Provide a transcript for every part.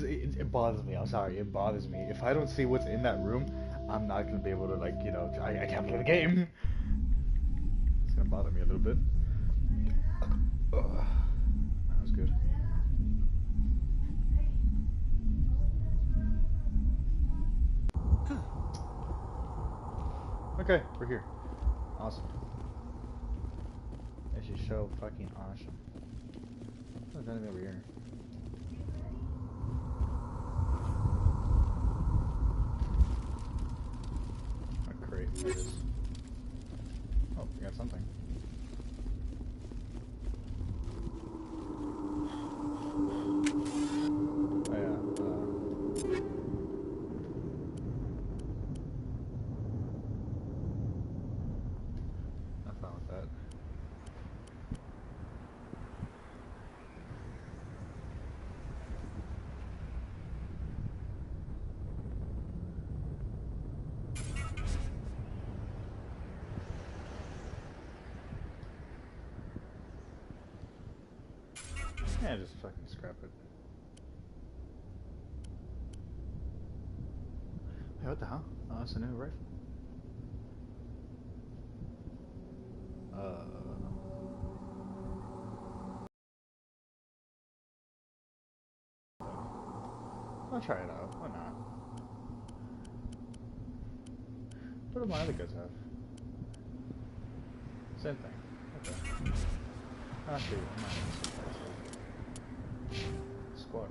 because it bothers me. I'm sorry, it bothers me. If I don't see what's in that room, I'm not gonna be able to like, you know, I can't play the game. It's gonna bother me a little bit. Ugh. That was good. Okay, we're here. Awesome. This is so fucking awesome. What's anything over here? A crate. There it is. Oh, we got something. Oh yeah. I'm fine with that. Yeah, just fucking scrap it. Hey, what the hell? Oh, that's a new rifle. I'll try it out. Why not? What do my other guys have? Same thing. Okay. Actually, I'm not surprised. Squad.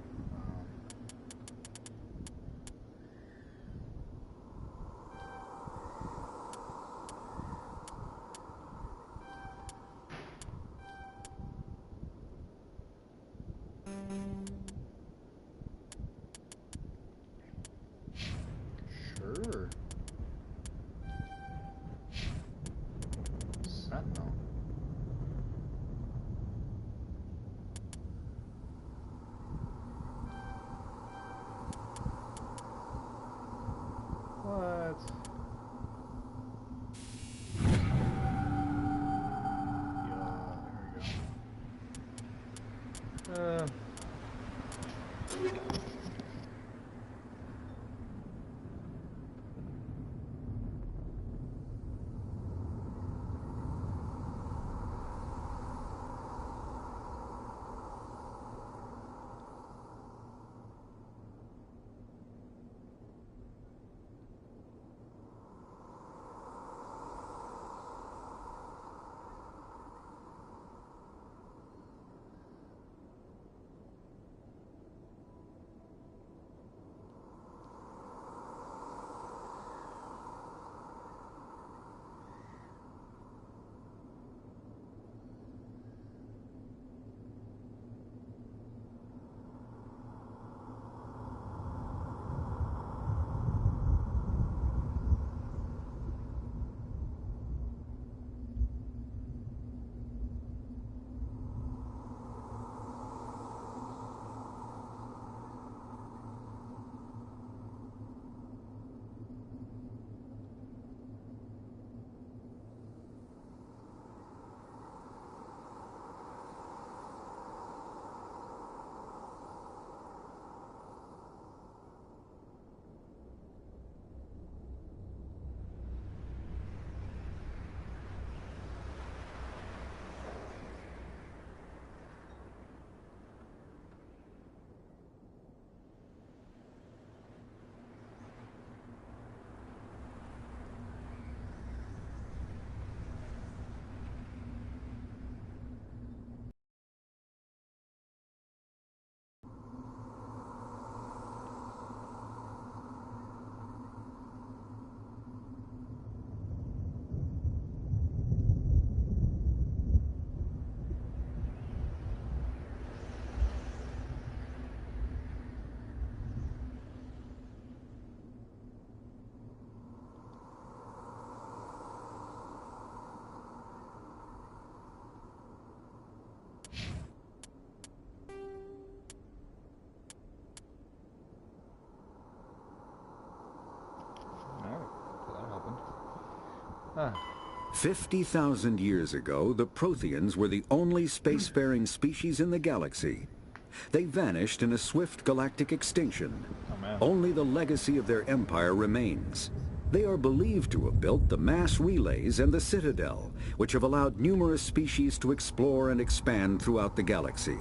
Sure. Sentinel. What? Yeah, there we go. Ah. 50,000 years ago, the Protheans were the only spacefaring species in the galaxy. They vanished in a swift galactic extinction. Oh, man. Only the legacy of their empire remains. They are believed to have built the mass relays and the Citadel, which have allowed numerous species to explore and expand throughout the galaxy.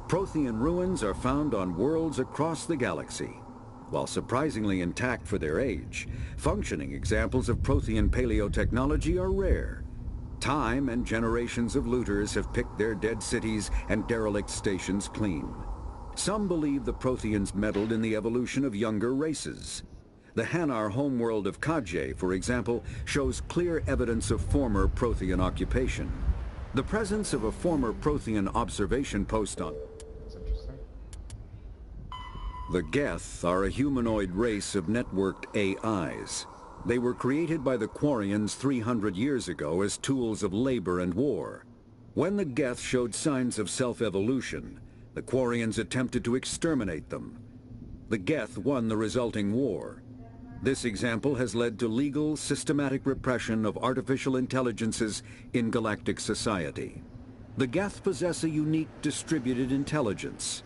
Prothean ruins are found on worlds across the galaxy. While surprisingly intact for their age, functioning examples of Prothean paleotechnology are rare. Time and generations of looters have picked their dead cities and derelict stations clean. Some believe the Protheans meddled in the evolution of younger races. The Hanar homeworld of Kaj'e, for example, shows clear evidence of former Prothean occupation. The presence of a former Prothean observation post on That's interesting. the Geth are a humanoid race of networked AIs. They were created by the Quarians 300 years ago as tools of labor and war. When the Geth showed signs of self-evolution, the Quarians attempted to exterminate them. The Geth won the resulting war. This example has led to legal, systematic repression of artificial intelligences in galactic society. The Geth possess a unique distributed intelligence.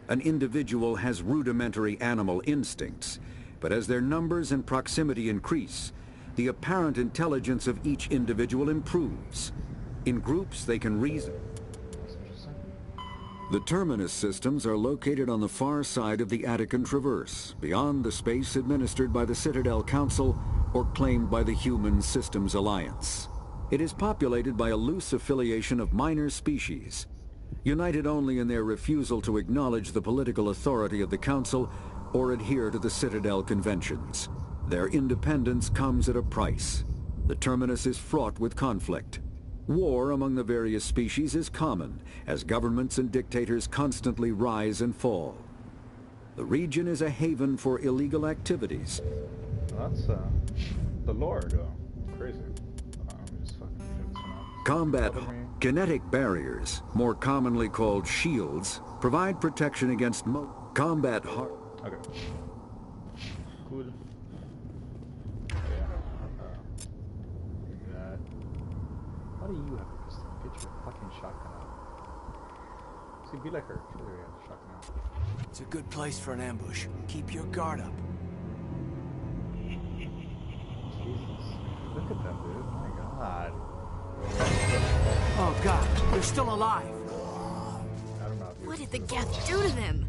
An individual has rudimentary animal instincts, but as their numbers and proximity increase, the apparent intelligence of each individual improves. In groups, they can reason. The Terminus systems are located on the far side of the Attican Traverse, beyond the space administered by the Citadel Council or claimed by the Human Systems Alliance. It is populated by a loose affiliation of minor species, united only in their refusal to acknowledge the political authority of the Council or adhere to the Citadel conventions. Their independence comes at a price. The Terminus is fraught with conflict. War among the various species is common, as governments and dictators constantly rise and fall. The region is a haven for illegal activities. Well, that's the lore, though. Crazy. Let me just fucking figure this one out. Combat kinetic barriers, more commonly called shields, provide protection against combat hard. Okay. Cool. Why do you have a pistol? Get your fucking shotgun out. See, be like her. Show her you have a shotgun out. It's a good place for an ambush. Keep your guard up. Jesus. Look at them, dude. Oh my god. Oh god, they're still alive. I don't know. Dude. What did the Geth do to them?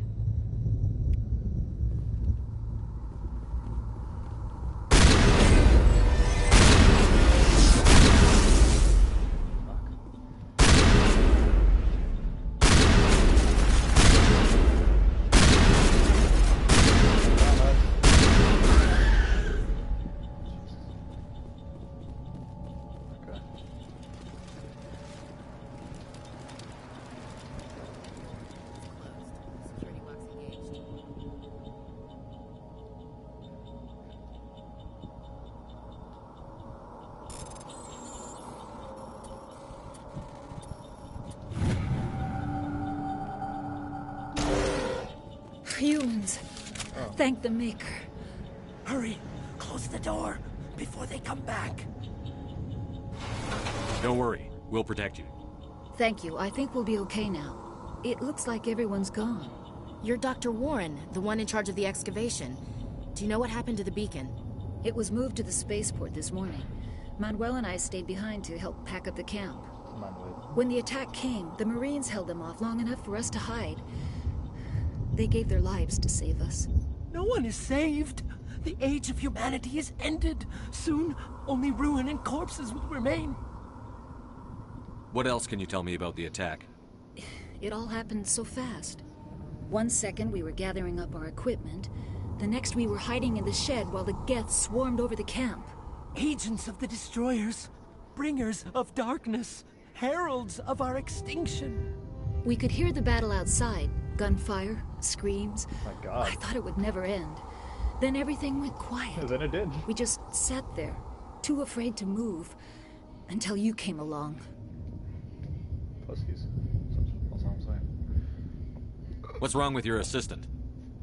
Humans. Oh. Thank the Maker. Hurry, close the door before they come back. Don't worry, we'll protect you. Thank you. I think we'll be okay now. It looks like everyone's gone. You're Dr. Warren, the one in charge of the excavation. Do you know what happened to the beacon? It was moved to the spaceport this morning. Manuel and I stayed behind to help pack up the camp. When the attack came, the Marines held them off long enough for us to hide. They gave their lives to save us. No one is saved. The age of humanity is ended. Soon, only ruin and corpses will remain. What else can you tell me about the attack? It all happened so fast. One second we were gathering up our equipment. The next we were hiding in the shed while the Geth swarmed over the camp. Agents of the destroyers, bringers of darkness, heralds of our extinction. We could hear the battle outside. Gunfire, screams. Oh my god. I thought it would never end. Then everything went quiet. Then it did. We just sat there, too afraid to move, until you came along. Pussies. That's all I'm saying. What's wrong with your assistant?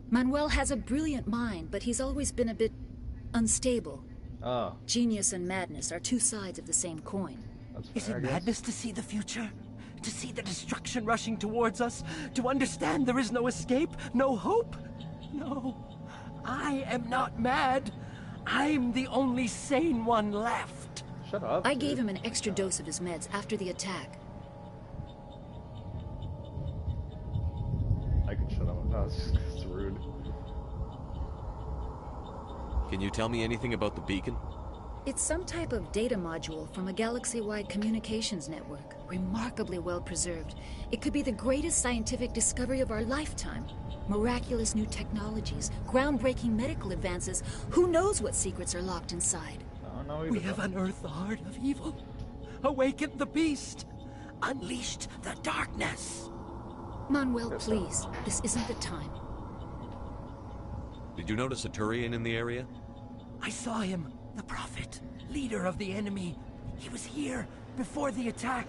Manuel has a brilliant mind, but he's always been a bit unstable. Oh, Genius and madness are two sides of the same coin. that's Is fair, it I guess. madness to see the future? To see the destruction rushing towards us, to understand there is no escape, no hope? No, I am not mad. I'm the only sane one left. Shut up. I gave him an extra dose of his meds after the attack. I could shut up. No, it's rude. Can you tell me anything about the beacon? It's some type of data module from a galaxy-wide communications network. Remarkably well preserved. It could be the greatest scientific discovery of our lifetime. Miraculous new technologies, groundbreaking medical advances. Who knows what secrets are locked inside? I don't know either. We have unearthed the heart of evil, awakened the beast, unleashed the darkness. Manuel, please. This isn't the time. Did you notice a Turian in the area? I saw him, the Prophet, leader of the enemy. He was here before the attack.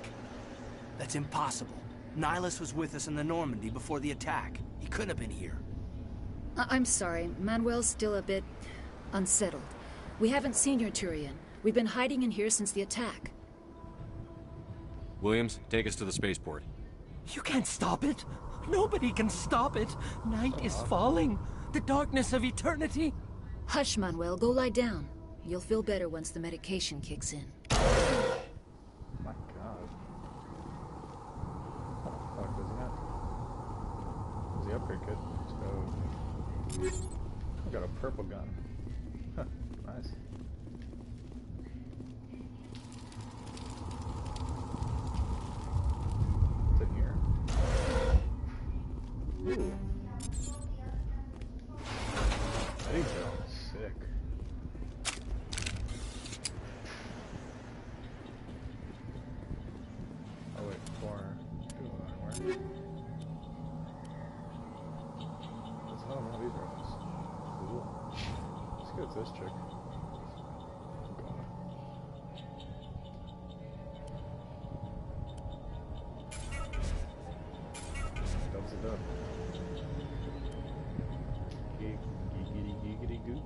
That's impossible. Nihilus was with us in the Normandy before the attack. He couldn't have been here. I'm sorry. Manuel's still a bit unsettled. We haven't seen your Turian. We've been hiding in here since the attack. Williams, take us to the spaceport. You can't stop it. Nobody can stop it. Night is falling. The darkness of eternity. Hush, Manuel. Go lie down. You'll feel better once the medication kicks in. Oh my god. What the fuck does he have? What's the upgrade kit? Let's go. I got a purple gun. Huh, nice. What's in here? Ooh. There you go. Sick. Oh wait, corner. Where? What's the hell are all these rifles? Cool. Let's go with this chick. Dubs a dub. Giggity giggity goo.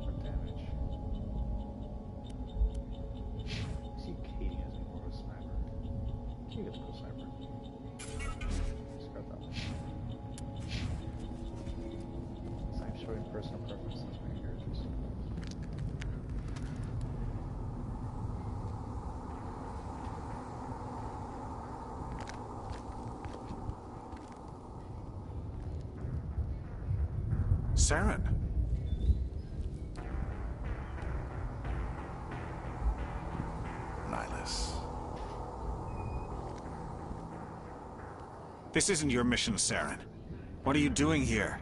What damage? See, Katie has more of a sniper. Katie gets a cool sniper. Scrap that one. So I'm showing personal preference as my characters. Saren. Nihilus. This isn't your mission, Saren. What are you doing here?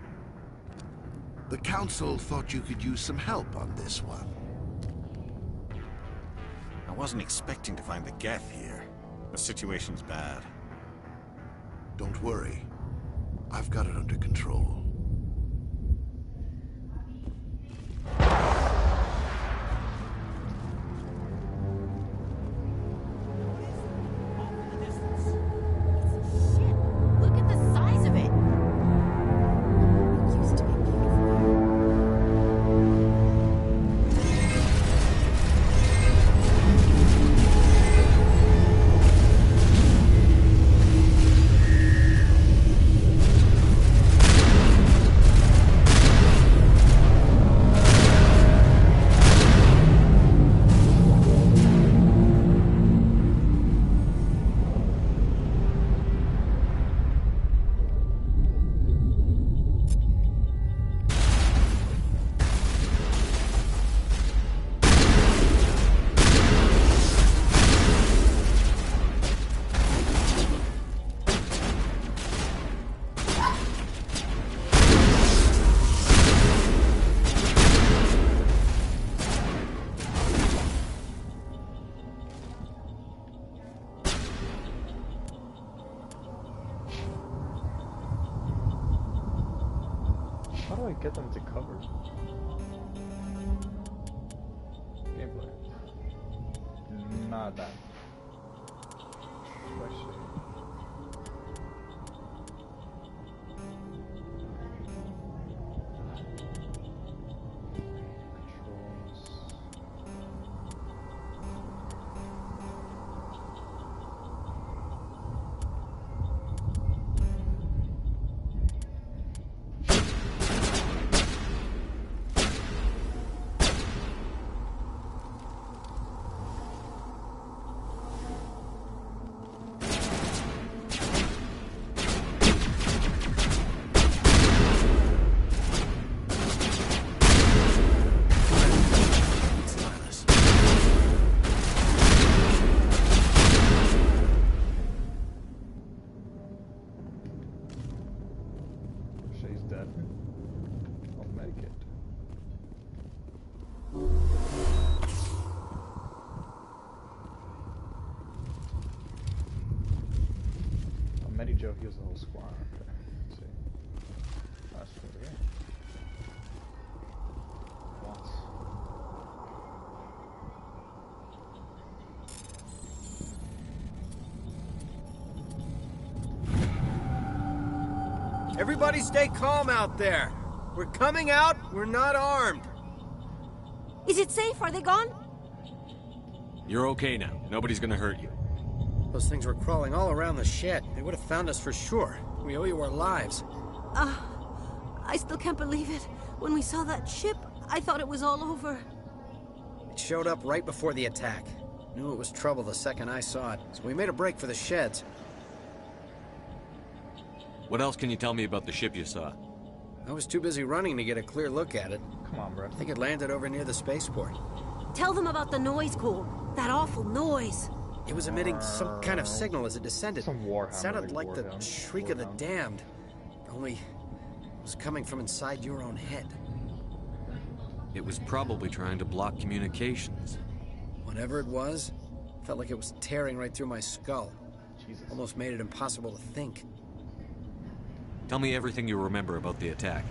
The Council thought you could use some help on this one. I wasn't expecting to find the Geth here. The situation's bad. Don't worry. I've got it under control. Look at the size of it. It used to be beautiful. How do I get them to cover? Gameplay. Not that. Question. Joe heals the whole squad. Okay. Let's see. Oh, that's over here. Once. Everybody stay calm out there. We're coming out, we're not armed. Is it safe? Are they gone? You're okay now. Nobody's gonna hurt you. Those things were crawling all around the shed. They would have found us for sure. We owe you our lives. I still can't believe it. When we saw that ship, I thought it was all over. It showed up right before the attack. Knew it was trouble the second I saw it, so we made a break for the sheds. What else can you tell me about the ship you saw? I was too busy running to get a clear look at it. Come on, bro. I think it landed over near the spaceport. Tell them about the noise, Cole. That awful noise. It was emitting some kind of signal as it descended. Some warhammer. It sounded like the warhound. shriek of the damned. Only it was coming from inside your own head. It was probably trying to block communications. Whatever it was, felt like it was tearing right through my skull. Jesus. Almost made it impossible to think. Tell me everything you remember about the attack.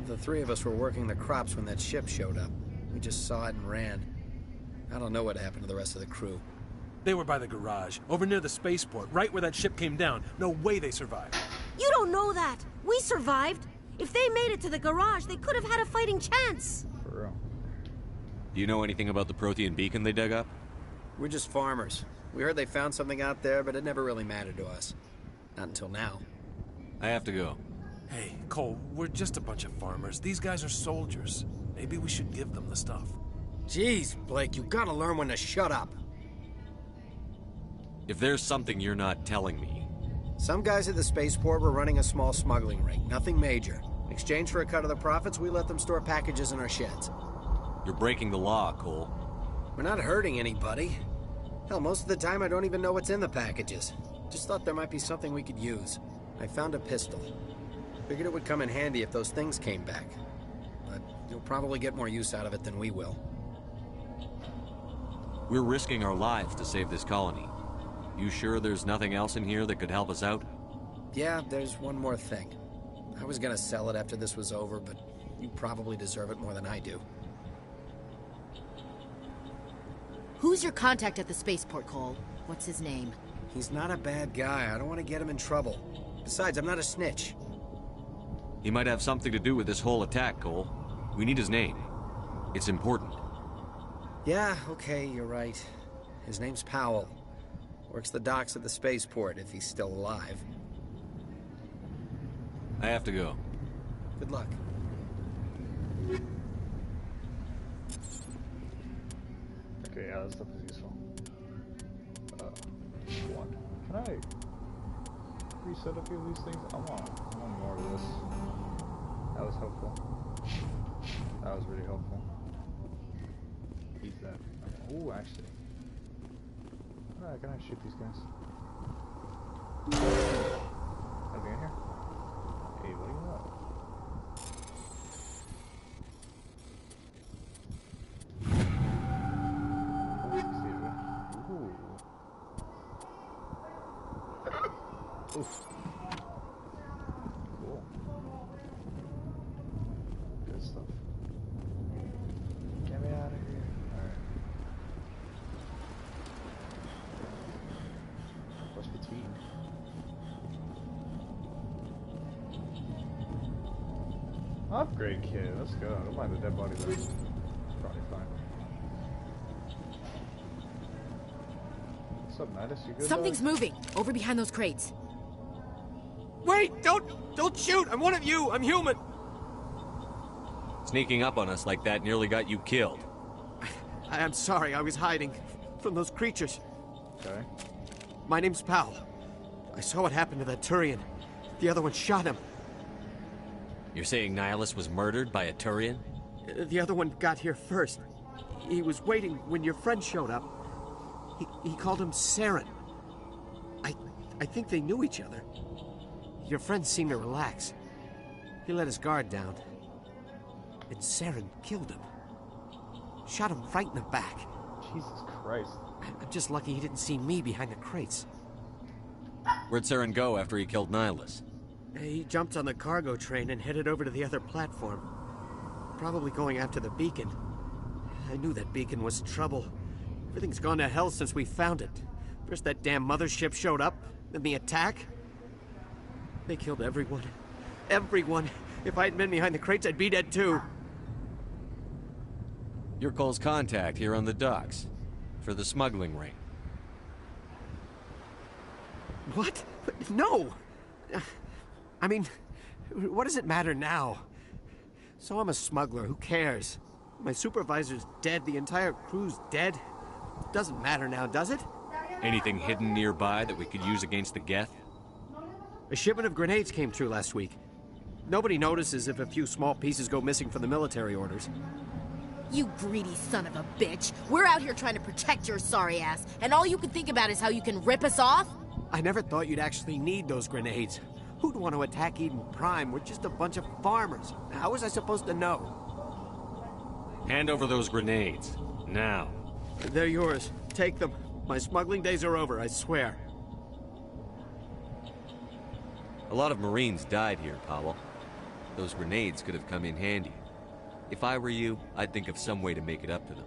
The three of us were working the crops when that ship showed up. We just saw it and ran. I don't know what happened to the rest of the crew. They were by the garage, over near the spaceport, right where that ship came down. No way they survived. You don't know that. We survived. If they made it to the garage, they could have had a fighting chance. For real. Do you know anything about the Prothean beacon they dug up? We're just farmers. We heard they found something out there, but it never really mattered to us. Not until now. I have to go. Hey, Cole, we're just a bunch of farmers. These guys are soldiers. Maybe we should give them the stuff. Jeez, Blake, you gotta learn when to shut up. If there's something you're not telling me... Some guys at the spaceport were running a small smuggling ring. Nothing major. In exchange for a cut of the profits, we let them store packages in our sheds. You're breaking the law, Cole. We're not hurting anybody. Hell, most of the time I don't even know what's in the packages. Just thought there might be something we could use. I found a pistol. Figured it would come in handy if those things came back. But you'll probably get more use out of it than we will. We're risking our lives to save this colony. You sure there's nothing else in here that could help us out? Yeah, there's one more thing. I was gonna sell it after this was over, but you probably deserve it more than I do. Who's your contact at the spaceport, Cole? What's his name? He's not a bad guy. I don't want to get him in trouble. Besides, I'm not a snitch. He might have something to do with this whole attack, Cole. We need his name. It's important. Yeah, okay, you're right. His name's Powell. Works the docks at the spaceport, if he's still alive. I have to go. Good luck. Okay, yeah, that stuff is useful. One. Can I reset a few of these things? I want more of this. That was helpful. That was really helpful. Eat that. Ooh, actually. Alright, can I shoot these guys? Anything in here? Hey, what do you want? Oof. Cool. Good stuff. Get me out of here. Alright. What's between? Upgrade kit, let's go. Don't mind the dead body though. Probably fine. What's up, Mattis? You good? Something's moving over behind those crates. Wait! Don't shoot! I'm one of you! I'm human! Sneaking up on us like that nearly got you killed. I'm sorry, I was hiding from those creatures. Okay. My name's Powell. I saw what happened to that Turian. The other one shot him. You're saying Nihilus was murdered by a Turian? The other one got here first. He was waiting when your friend showed up. He called him Saren. I think they knew each other. Your friend seemed to relax. He let his guard down. And Saren killed him. Shot him right in the back. Jesus Christ. I'm just lucky he didn't see me behind the crates. Where'd Saren go after he killed Nihilus? He jumped on the cargo train and headed over to the other platform. Probably going after the beacon. I knew that beacon was trouble. Everything's gone to hell since we found it. First that damn mothership showed up, then the attack. They killed everyone. Everyone. If I hadn't been behind the crates, I'd be dead too. You're Cole's contact here on the docks. For the smuggling ring. What? No! I mean, what does it matter now? So I'm a smuggler, who cares? My supervisor's dead, the entire crew's dead. Doesn't matter now, does it? Anything hidden nearby that we could use against the Geth? A shipment of grenades came through last week. Nobody notices if a few small pieces go missing from the military orders. You greedy son of a bitch. We're out here trying to protect your sorry ass, and all you can think about is how you can rip us off? I never thought you'd actually need those grenades. Who'd want to attack Eden Prime? We're just a bunch of farmers. How was I supposed to know? Hand over those grenades. Now. They're yours. Take them. My smuggling days are over, I swear. A lot of Marines died here, Powell. Those grenades could have come in handy. If I were you, I'd think of some way to make it up to them.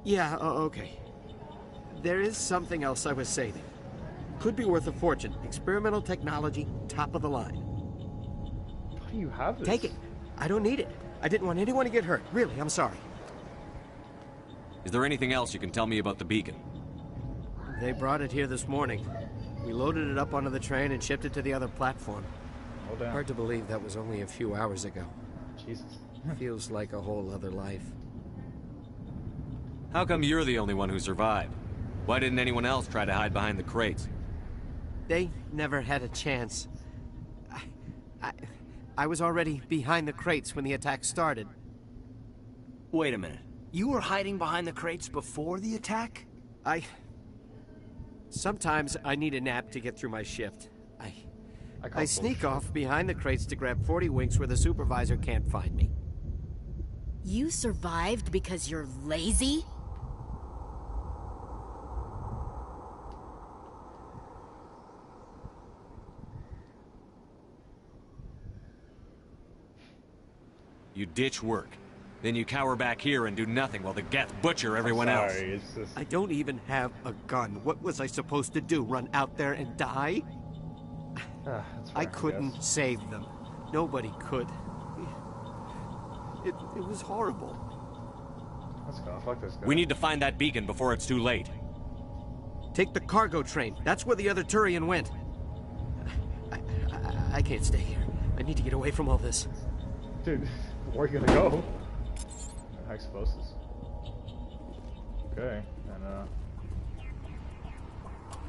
Yeah, okay. There is something else I was saving. Could be worth a fortune. Experimental technology, top of the line. Why do you have this? Take it. I don't need it. I didn't want anyone to get hurt. Really, I'm sorry. Is there anything else you can tell me about the beacon? They brought it here this morning. We loaded it up onto the train and shipped it to the other platform. Oh, damn. Hard to believe that was only a few hours ago. Jesus. Feels like a whole other life. How come you're the only one who survived? Why didn't anyone else try to hide behind the crates? They never had a chance. I was already behind the crates when the attack started. Wait a minute. You were hiding behind the crates before the attack? Sometimes I need a nap to get through my shift. I sneak off behind the crates to grab 40 winks where the supervisor can't find me. You survived because you're lazy? You ditch work. Then you cower back here and do nothing while the Geth butcher everyone else. It's just... I don't even have a gun. What was I supposed to do? Run out there and die? I couldn't save them. Nobody could. It was horrible. Let's go. Fuck this guy. We need to find that beacon before it's too late. Take the cargo train. That's where the other Turian went. I can't stay here. I need to get away from all this. Dude, where are you gonna go? High explosives. Okay, and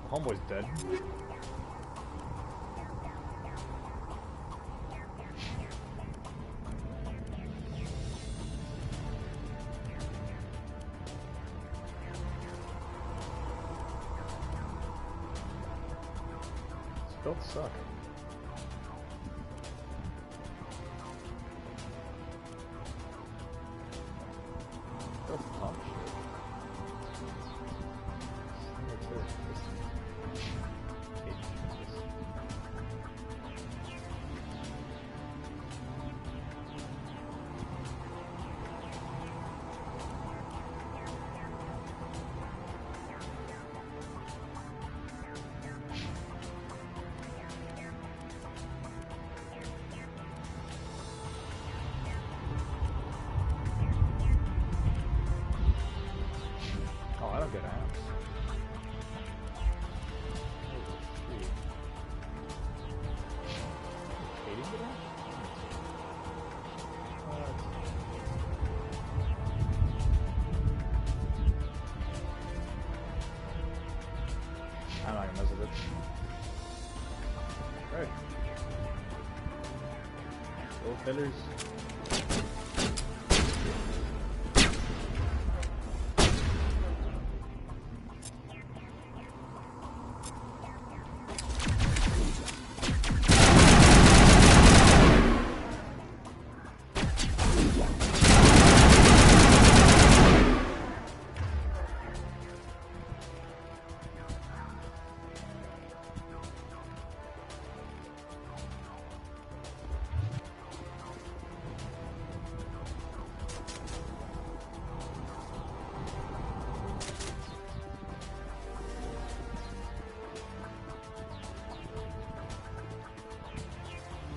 homeboy's dead. These builds suck. I'm not gonna mess with it. Alright. Little fillers.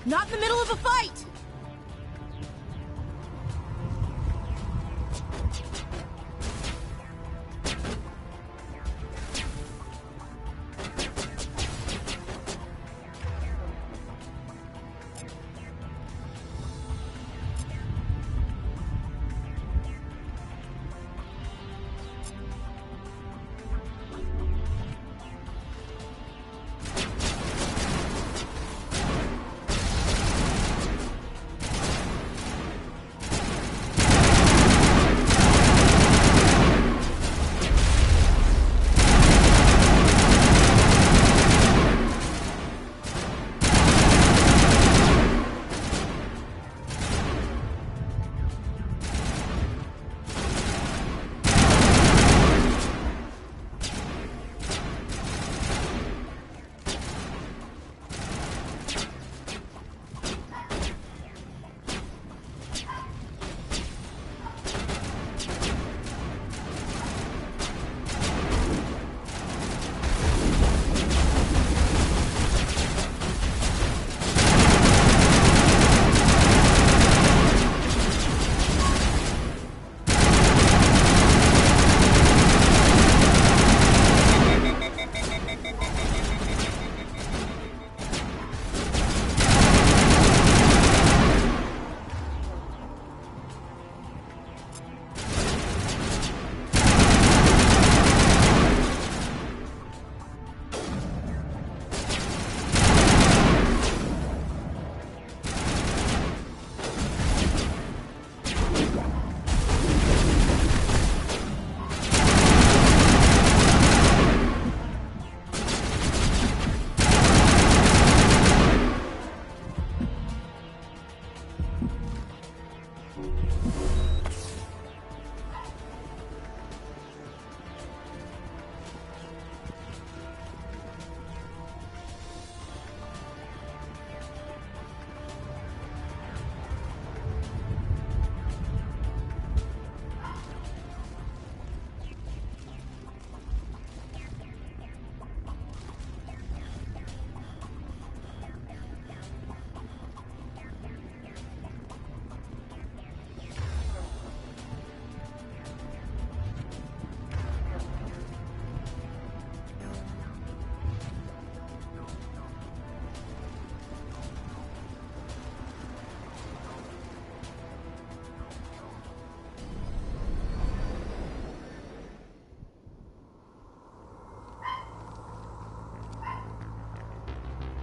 Not in the middle of a fight!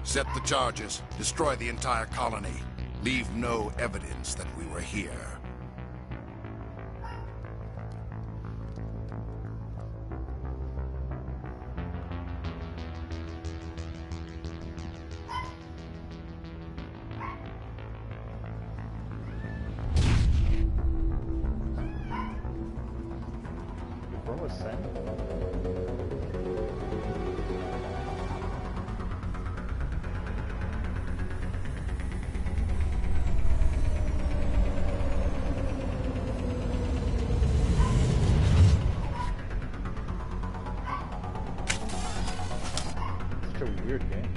Set the charges. Destroy the entire colony. Leave no evidence that we were here. Where was Sam? Weird game.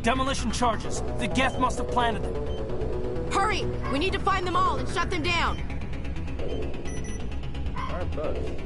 Demolition charges. The Geth must have planted them. Hurry! We need to find them all and shut them down. Alright, bud.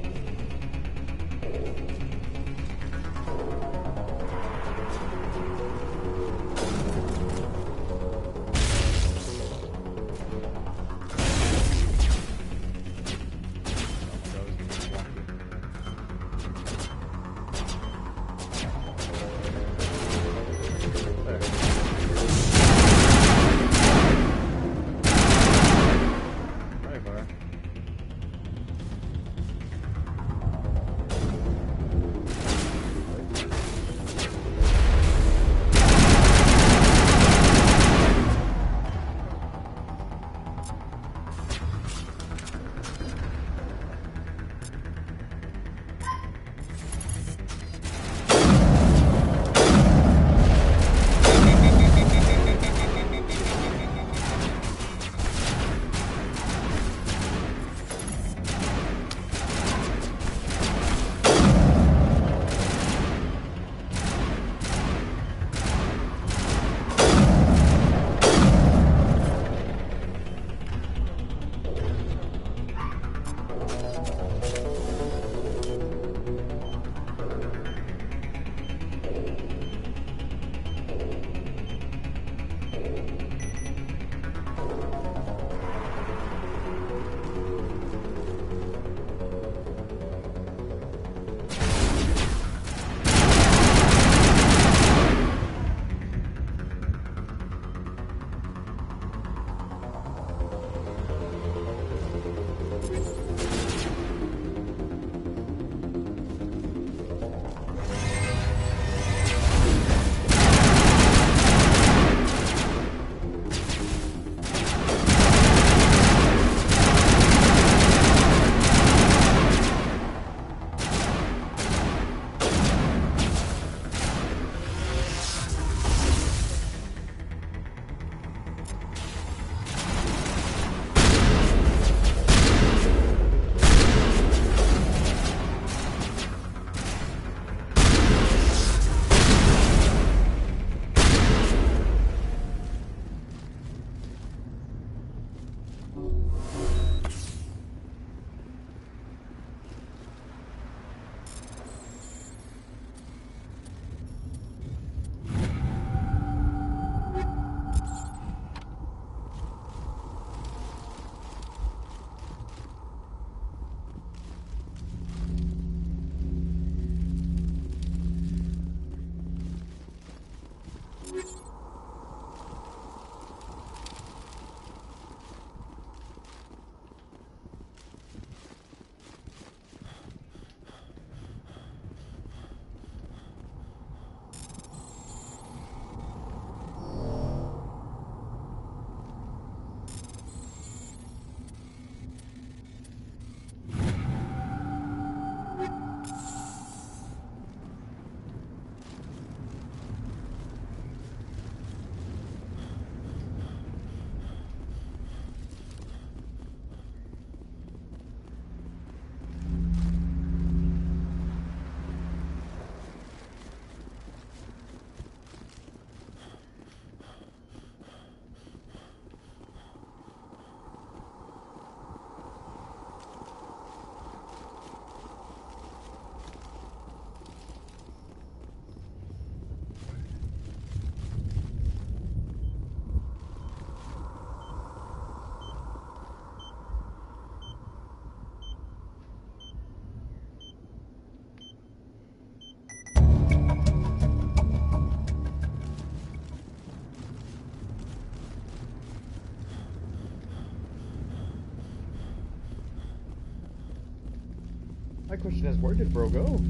My question is, where did bro go?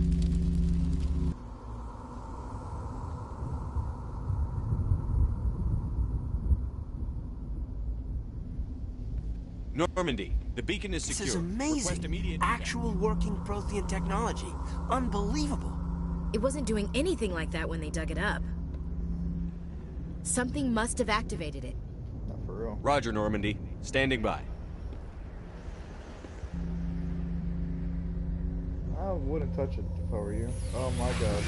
Normandy, the beacon is secure. This is amazing. Request immediate Actual working Prothean technology. Unbelievable. It wasn't doing anything like that when they dug it up. Something must have activated it. Not for real. Roger, Normandy. Standing by. I wouldn't touch it if I were you. Oh my god.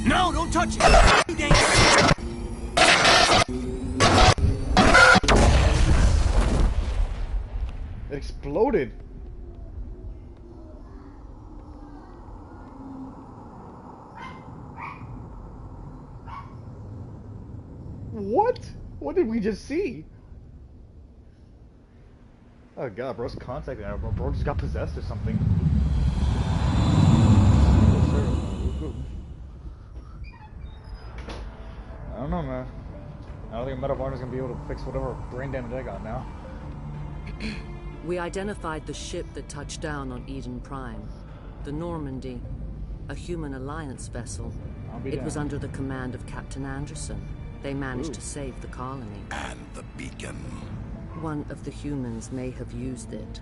No, don't touch it! Too dangerous! It exploded. What? What did we just see? Oh god, bro's contacting her. Bro just got possessed or something. I don't know, man. I don't think Metavarna's gonna be able to fix whatever brain damage I got now. We identified the ship that touched down on Eden Prime. The Normandy. A human alliance vessel. It was under the command of Captain Anderson. They managed to save the colony. And the beacon. One of the humans may have used it.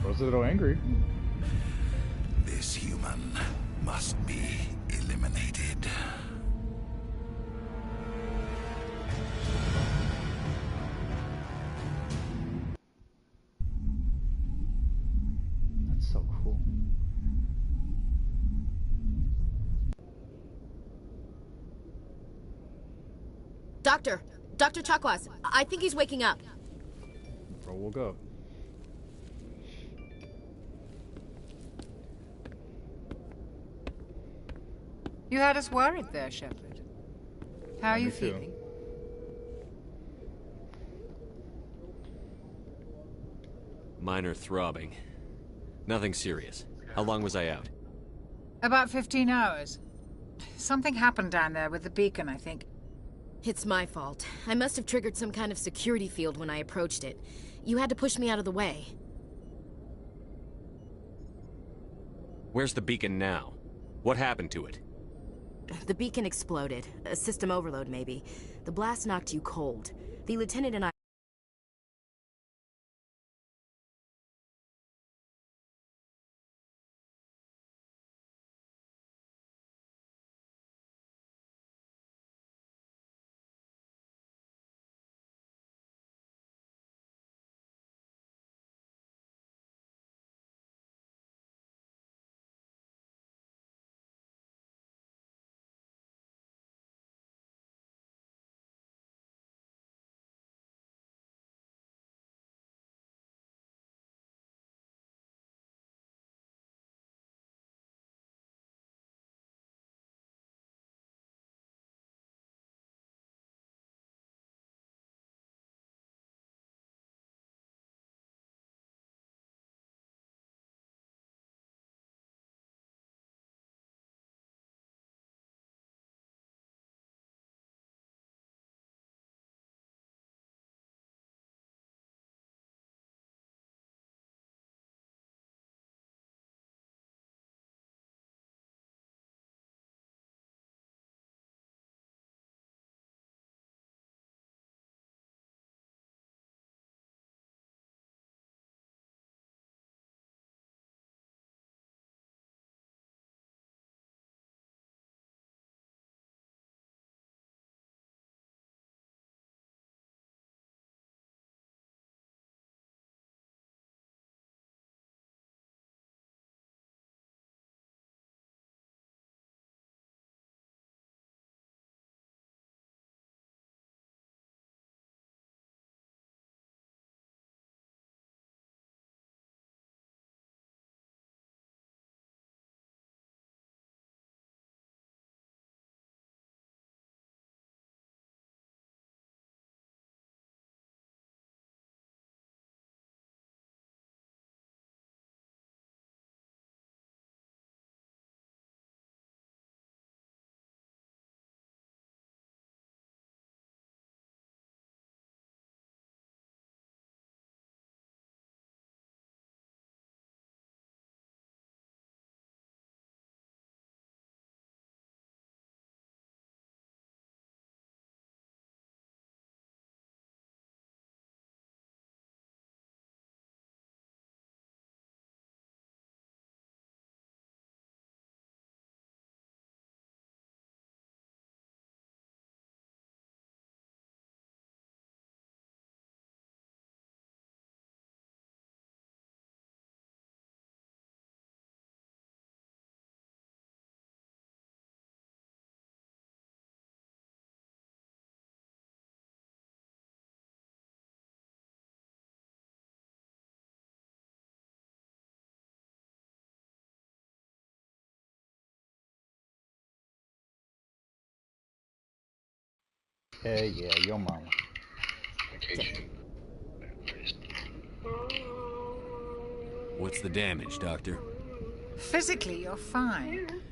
Bro's a little angry. This human must be eliminated. That's so cool. Dr. Chakwas, I think he's waking up. Bro woke up. You had us worried there, Shepard. How are you feeling? Minor throbbing. Nothing serious. How long was I out? About 15 hours. Something happened down there with the beacon, I think. It's my fault. I must have triggered some kind of security field when I approached it. You had to push me out of the way. Where's the beacon now? What happened to it? The beacon exploded. A system overload, maybe. The blast knocked you cold. The lieutenant and I Hey, yeah, your mama. What's the damage, Doctor? Physically, you're fine.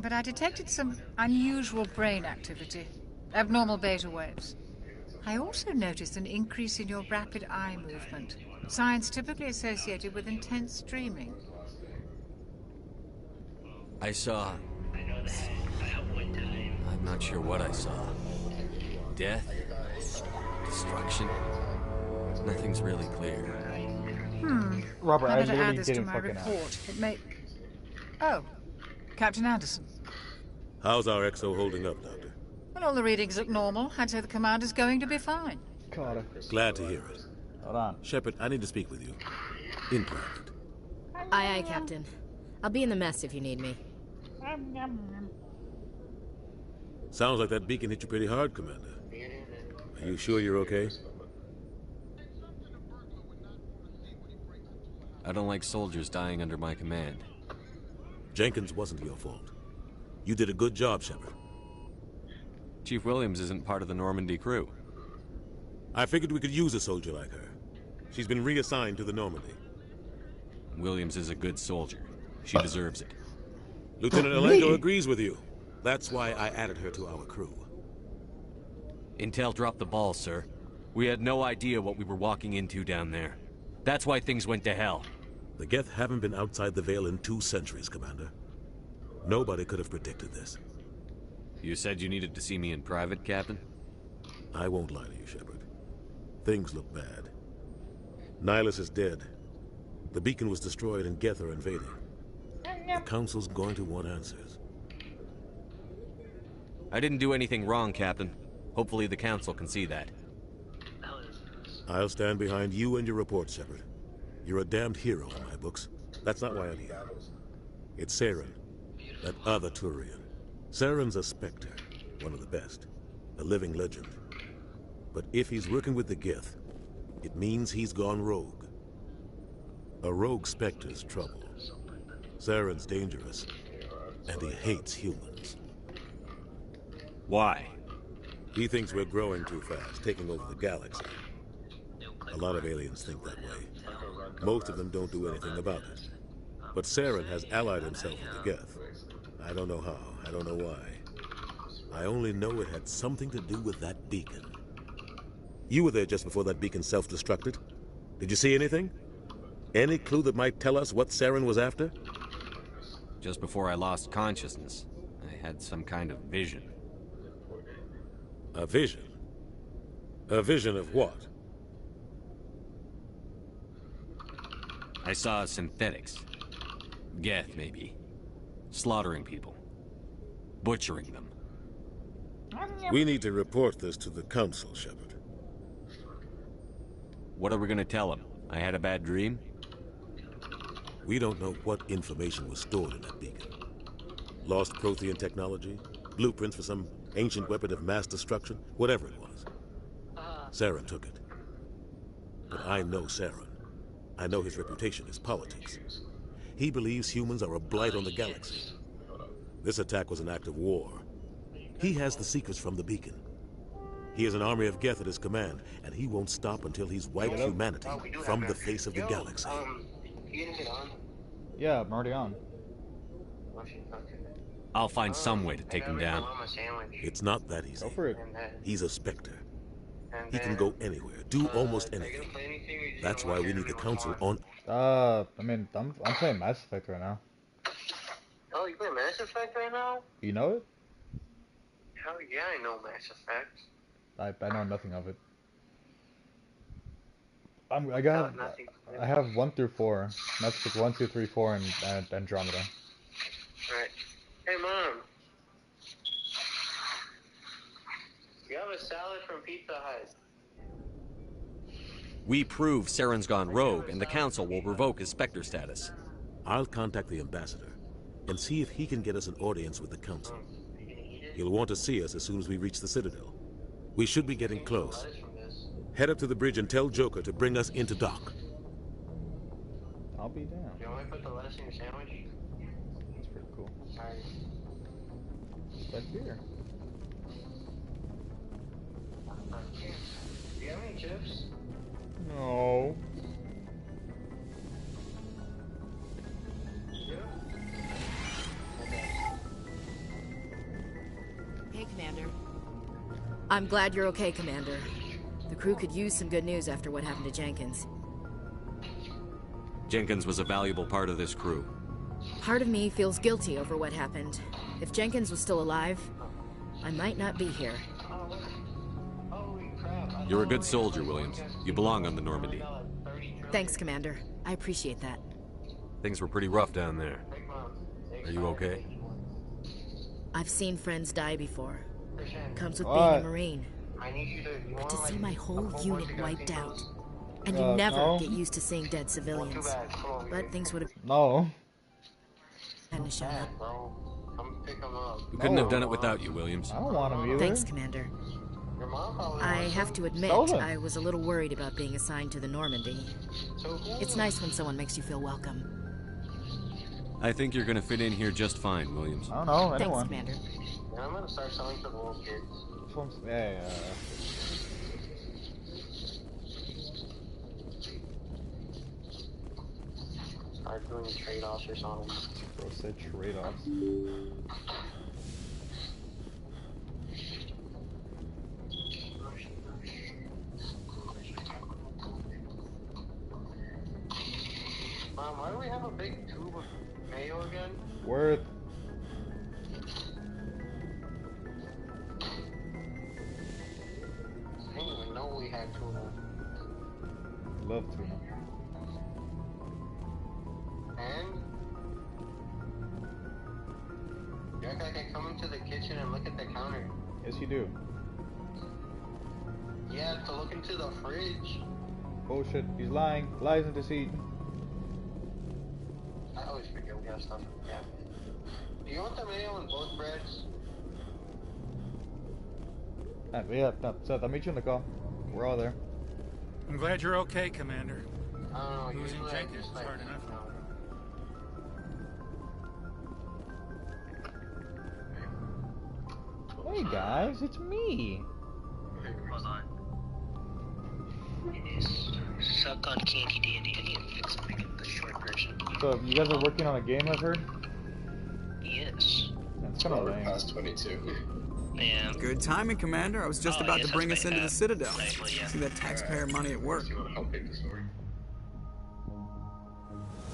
But I detected some unusual brain activity. Abnormal beta waves. I also noticed an increase in your rapid eye movement. Signs typically associated with intense dreaming. I saw... I'm not sure what I saw. Death? Destruction? Nothing's really clear. Robert, I I better add literally this to didn't my fucking report. ask. It may... Oh, Captain Anderson. How's our XO holding up, Doctor? Well, all the readings look normal. I'd say the commander's going to be fine. Carter. Glad to hear it. Hold on. Shepard, I need to speak with you. In private. Aye, aye, Captain. I'll be in the mess if you need me. Sounds like that beacon hit you pretty hard, Commander. Are you sure you're okay? I don't like soldiers dying under my command. Jenkins wasn't your fault. You did a good job, Shepard. Chief Williams isn't part of the Normandy crew. I figured we could use a soldier like her. She's been reassigned to the Normandy. Williams is a good soldier. She deserves it. Lieutenant Alenko agrees with you. That's why I added her to our crew. Intel dropped the ball, sir. We had no idea what we were walking into down there. That's why things went to hell. The Geth haven't been outside the Veil in 2 centuries, Commander. Nobody could have predicted this. You said you needed to see me in private, Captain? I won't lie to you, Shepard. Things look bad. Nihilus is dead. The beacon was destroyed and Geth are invading. The Council's going to want answers. I didn't do anything wrong, Captain. Hopefully the Council can see that. I'll stand behind you and your report, Shepard. You're a damned hero in my books. That's not why I'm here. It's Saren, that other Turian. Saren's a Spectre, one of the best, a living legend. But if he's working with the Geth, it means he's gone rogue. A rogue Spectre's trouble. Saren's dangerous, and he hates humans. Why? He thinks we're growing too fast, taking over the galaxy. A lot of aliens think that way. Most of them don't do anything about it. But Saren has allied himself with the Geth. I don't know how, I don't know why. I only know it had something to do with that beacon. You were there just before that beacon self-destructed. Did you see anything? Any clue that might tell us what Saren was after? Just before I lost consciousness, I had some kind of vision. A vision? A vision of what? I saw synthetics. Geth, maybe. Slaughtering people. Butchering them. We need to report this to the Council, Shepard. What are we gonna tell them? I had a bad dream? We don't know what information was stored in that beacon. Lost Prothean technology? Blueprints for some ancient weapon of mass destruction? Whatever it was. Saren took it. But I know Saren. I know his reputation is politics. He believes humans are a blight on the galaxy. This attack was an act of war. He has the secrets from the beacon. He has an army of Geth at his command, and he won't stop until he's wiped humanity from the face of the galaxy. You gonna get on? Yeah, I'm already on. I'll find some way to take him down. It's not that easy. Go for it. He's a Spectre. He can go anywhere, do almost anything. That's why we need the Council on... I mean, I'm playing Mass Effect right now. Oh, you play Mass Effect right now? You know it? Hell yeah, I know Mass Effect. I know nothing of it. I have 1 through 4. Mass Effect 1, 2, 3, 4, and Andromeda. Alright. Hey, Mom. You have a salad from Pizza Hut. We prove Saren's gone rogue, and the Council will revoke his Spectre status. I'll contact the ambassador and see if he can get us an audience with the Council. He'll want to see us as soon as we reach the Citadel. We should be getting close. Head up to the bridge and tell Joker to bring us into dock. I'll be down. You want me to put the lettuce in your sandwich? That's pretty cool. Alright. It's back here. Do you have any chips? No. Hey, Commander. I'm glad you're okay, Commander. The crew could use some good news after what happened to Jenkins. Jenkins was a valuable part of this crew. Part of me feels guilty over what happened. If Jenkins was still alive, I might not be here. You're a good soldier, Williams. You belong on the Normandy. Thanks, Commander. I appreciate that. Things were pretty rough down there. Are you okay? I've seen friends die before. Comes with What? being a Marine. But to see my whole unit wiped out. And you never no. get used to seeing dead civilians. But things would have No. hadn't shown up. We couldn't have done it without you, Williams. I don't want him either. Thanks, Commander. I have to admit, I was a little worried about being assigned to the Normandy. It's nice when someone makes you feel welcome. I think you're gonna fit in here just fine, Williams. I don't know, Thanks, anyone. Commander. Yeah, I'm gonna start selling to the little kids. Yeah. Start doing trade-offs or something. Bro said trade-offs. Mom, why do we have a big tube of mayo again? Worth. I didn't even know we had tuna. Love tuna. And? You act like I come into the kitchen and look at the counter. Yes, you do. Yeah, to look into the fridge. Bullshit. He's lying. Lies and deceit. I always forget we have stuff in the cabinet. Do you want the mayo in both breads? Yeah, no, Seth, I'll meet you in the car. We're all there. I'm glad you're okay, Commander. I don't know, Losing usually I Jenkins just was hard enough. Hey guys, it's me. Hold on. It is suck on candy dandy and you fix it, make it the short version. So, you guys are working on a game, I've heard? Yes. That's kind of lame. Past 22. Yeah. Good timing, Commander. I was just about to bring us into the Citadel. See that taxpayer money at work.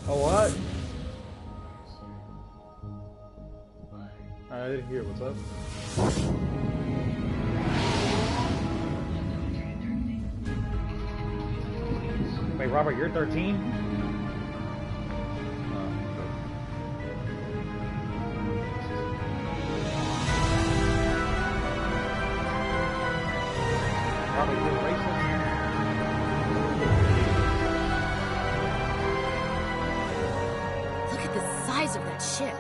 Oh, what? I didn't hear. What's up? Wait, Robert, you're 13? Robert, you're racist? Look at the size of that ship.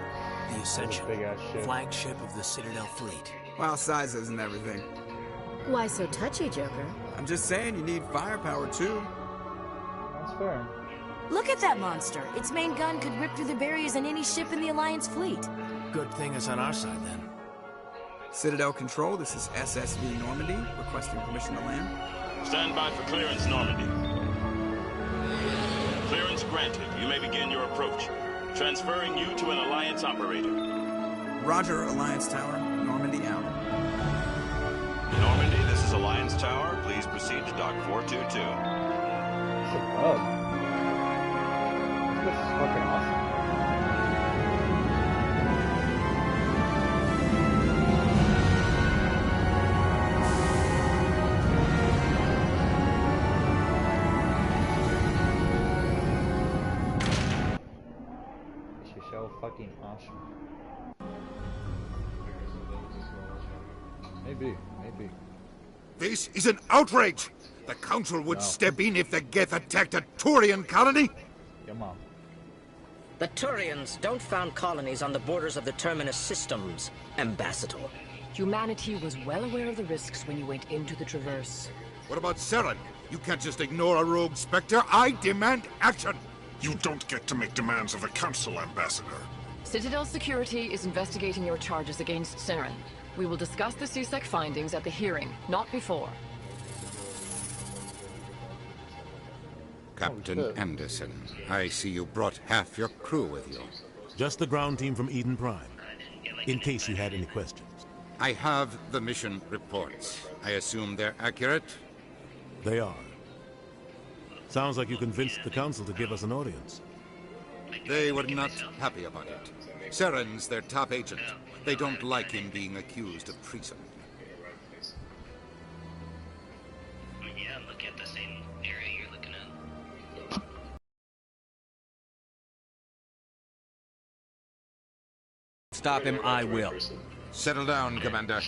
The Ascension, big-ass ship. flagship of the Citadel fleet. Well, size isn't everything. Why so touchy, Joker? I'm just saying you need firepower, too. That's fair. Look at that monster. Its main gun could rip through the barriers in any ship in the Alliance fleet. Good thing it's on our side, then. Citadel Control, this is SSV Normandy, requesting permission to land. Stand by for clearance, Normandy. Clearance granted. You may begin your approach. Transferring you to an Alliance operator. Roger, Alliance Tower. Normandy out. Normandy, this is Alliance Tower. Please proceed to Dock 422. Shut up. This is fucking awesome. This is so fucking awesome. Maybe. This is an outrage! The Council would step in if the Geth attacked a Turian colony? Come on. The Turians don't found colonies on the borders of the Terminus systems, Ambassador. Humanity was well aware of the risks when you went into the Traverse. What about Saren? You can't just ignore a rogue Spectre. I demand action! You don't get to make demands of the Council, Ambassador. Citadel Security is investigating your charges against Saren. We will discuss the CSEC findings at the hearing, not before. Captain Anderson. I see you brought half your crew with you. Just the ground team from Eden Prime, in case you had any questions. I have the mission reports. I assume they're accurate? They are. Sounds like you convinced the Council to give us an audience. They were not happy about it. Saren's their top agent. They don't like him being accused of treason. Yeah, look at the same area you're looking at. Stop him, I will. Settle down, Commander.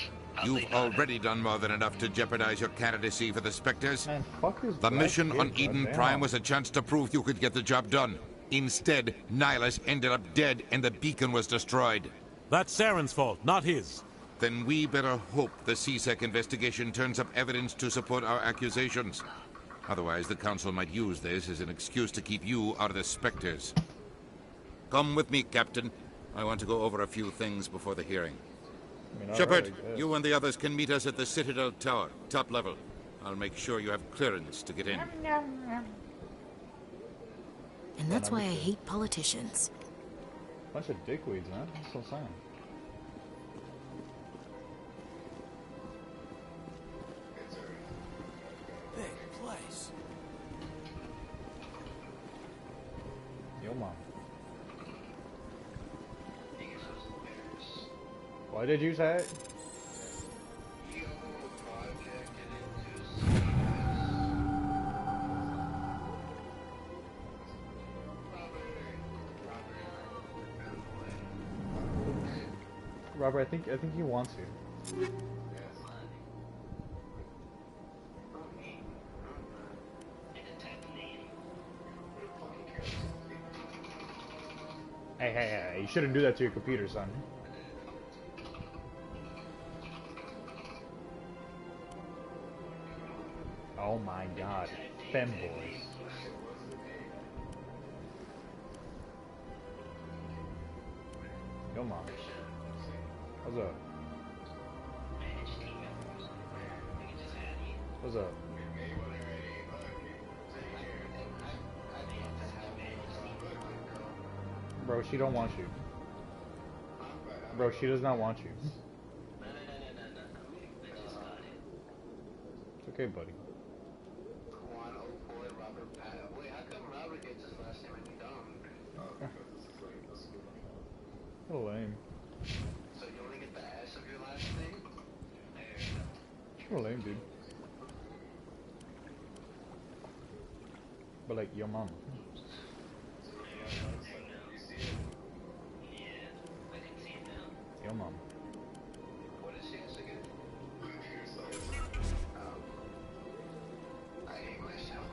You've already done more than enough to jeopardize your candidacy for the Spectres. Man, fuck this The mission kid, on Eden Prime was a chance to prove you could get the job done. Instead, Nihilus ended up dead and the beacon was destroyed. That's Saren's fault, not his. Then we better hope the CSEC investigation turns up evidence to support our accusations. Otherwise, the Council might use this as an excuse to keep you out of the Spectres. Come with me, Captain. I want to go over a few things before the hearing. Shepard, you and the others can meet us at the Citadel Tower, top level. I'll make sure you have clearance to get in. And that's why I hate politicians. Bunch of dickweeds, man. That's so sad. Big place. Yo, mom. Why did you say it? Robert, I think he wants you. Hey, you shouldn't do that to your computer, son. Oh my god, femboys. Come on. What's up? What's up? Bro, she don't want you. Bro, she does not want you. It's okay, buddy. Oh, lame. So you only get the S of your last name? Oh, lame, dude. But like, your mom. Your mom. What is his again? I hate myself.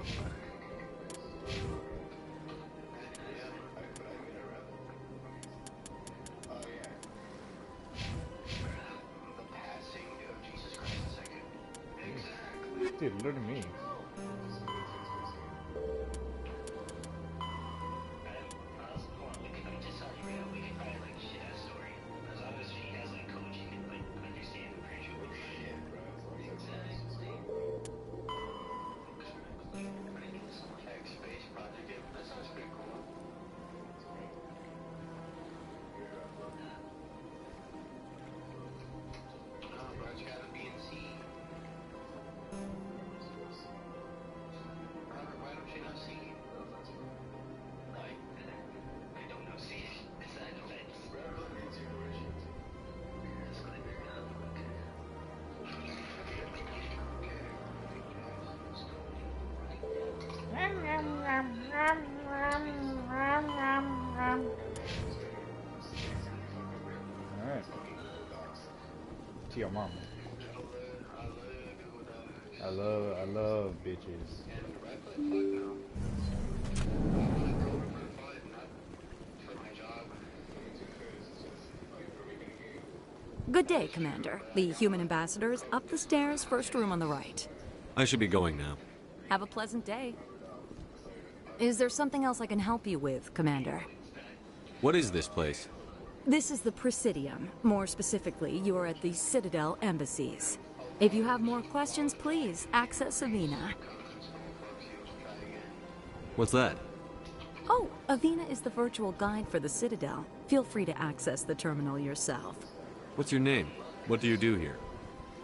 Dude, look at me. Alright. To your mom. I love bitches. Good day, Commander. The human ambassador is up the stairs, first room on the right. I should be going now. Have a pleasant day. Is there something else I can help you with, Commander? What is this place? This is the Presidium. More specifically, you are at the Citadel embassies. If you have more questions, please access Savina. What's that? Oh, Avina is the virtual guide for the Citadel. Feel free to access the terminal yourself. What's your name? What do you do here?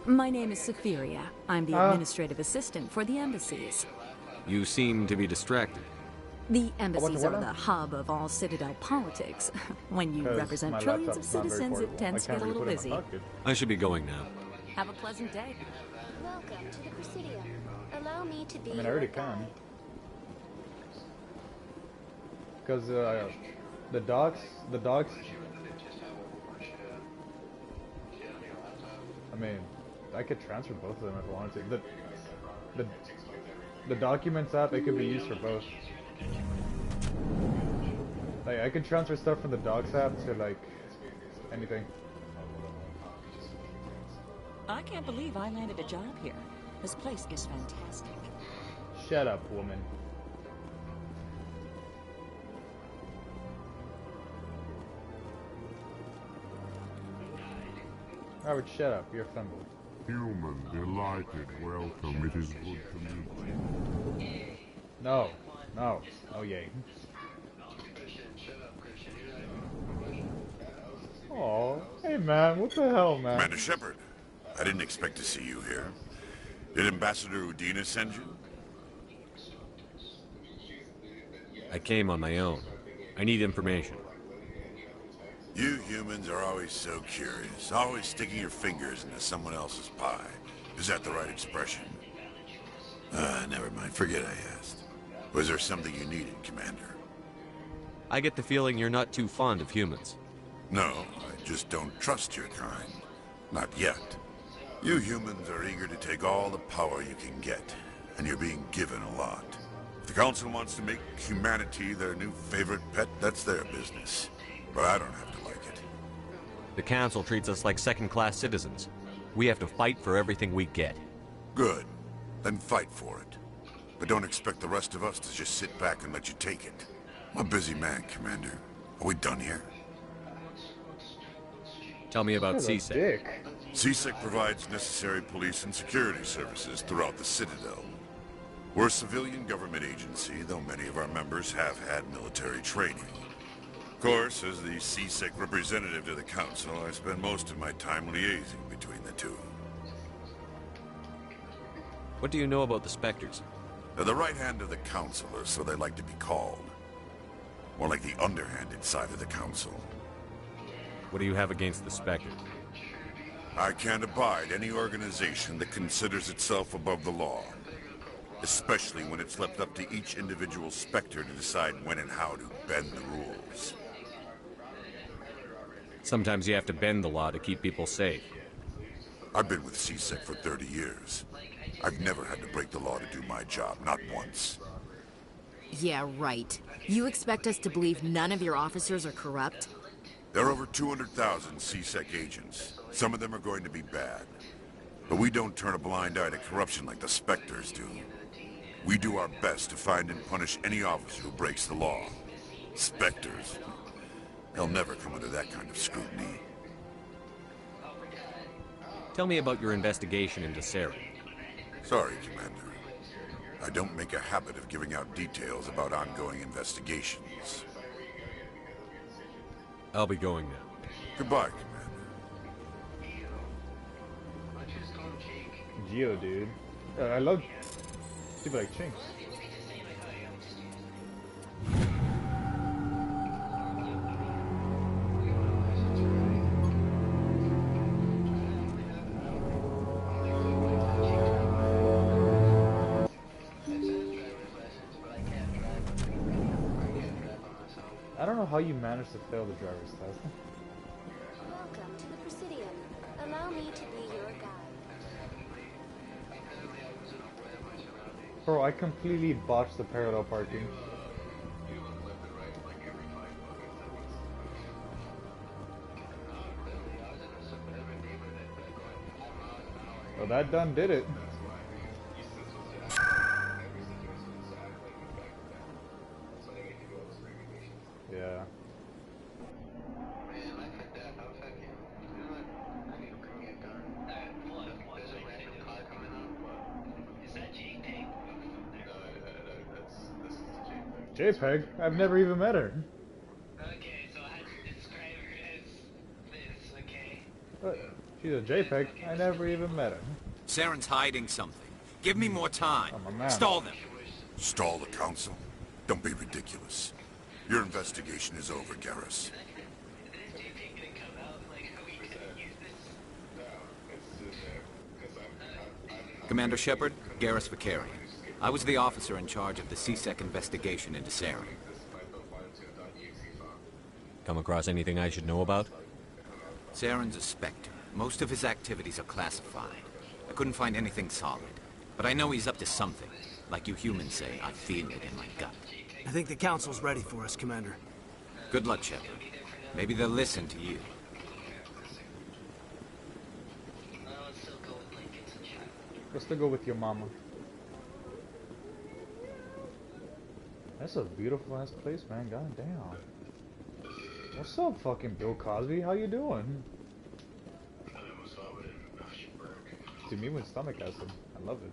My name is Safiria. I'm the administrative assistant for the embassies. You seem to be distracted. The embassies are the hub of all Citadel politics. When you represent trillions of citizens, it tends to get a little busy. I should be going now. Have a pleasant day. Welcome to the Presidium. Allow me to be I already can. Because the dogs. I mean, I could transfer both of them if I wanted to. The documents app, it could be used for both. Like, I could transfer stuff from the docs app to like anything. I can't believe I landed a job here. This place is fantastic. Shut up, woman. Robert, shut up. You're a femboy. Human, delighted, welcome. It is good to meet you. No. No. Oh, yay. Oh, hey man, what the hell, man? Commander Shepard, I didn't expect to see you here. Did Ambassador Udina send you? I came on my own. I need information. You humans are always so curious, always sticking your fingers into someone else's pie. Is that the right expression? Never mind, forget I asked. Was there something you needed, Commander? I get the feeling you're not too fond of humans. No, I just don't trust your kind. Not yet. You humans are eager to take all the power you can get, and you're being given a lot. If the Council wants to make humanity their new favorite pet, that's their business. But I don't have to like it. The Council treats us like second-class citizens. We have to fight for everything we get. Good. Then fight for it. But don't expect the rest of us to just sit back and let you take it. I'm a busy man, Commander. Are we done here? Tell me about CSEC. CSEC provides necessary police and security services throughout the Citadel. We're a civilian government agency, though many of our members have had military training. Of course, as the CSEC representative to the Council, I spend most of my time liaising between the two. What do you know about the Spectres? They're the right hand of the Council, or so they like to be called. More like the underhanded side of the Council. What do you have against the Spectre? I can't abide any organization that considers itself above the law. Especially when it's left up to each individual Spectre to decide when and how to bend the rules. Sometimes you have to bend the law to keep people safe. I've been with CSEC for 30 years. I've never had to break the law to do my job, not once. Yeah, right. You expect us to believe none of your officers are corrupt? There are over 200,000 CSEC agents. Some of them are going to be bad. But we don't turn a blind eye to corruption like the Spectres do. We do our best to find and punish any officer who breaks the law. Spectres. They'll never come under that kind of scrutiny. Tell me about your investigation into Sarah. Sorry, Commander. I don't make a habit of giving out details about ongoing investigations. I'll be going now. Goodbye, Commander. Geo, dude. I love people like Chinks. I don't know how you managed to fail the driver's test. Welcome to the Presidium. Allow me to be your guide. Bro, I completely botched the parallel parking. Well, that done did it. Yeah. JPEG? I've never even met her. Okay, so I had to describe her as this, okay? She's a JPEG. I never even met her. Saren's hiding something. Give me more time. Oh, Stall them. Stall the council? Don't be ridiculous. Your investigation is over, Garrus. Commander Shepard, Garrus Vicarian. I was the officer in charge of the C-Sec investigation into Saren. Come across anything I should know about? Saren's a Spectre. Most of his activities are classified. I couldn't find anything solid. But I know he's up to something. Like you humans say, I feel it in my gut. I think the Council's ready for us, Commander. Good luck, Shepard. Maybe they'll listen to you. Let's still go with your mama. That's a beautiful ass place, man. God damn. What's up, fucking Bill Cosby? How you doing? To me, with stomach acid. I love it.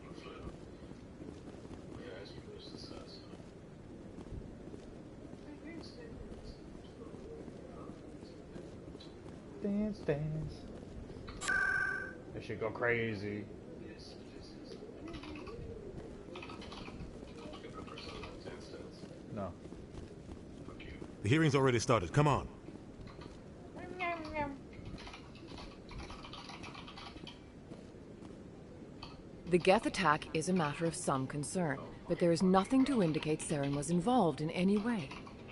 Dance, dance. That shit go crazy. No. The hearing's already started. Come on. The Geth attack is a matter of some concern, but there is nothing to indicate Saren was involved in any way.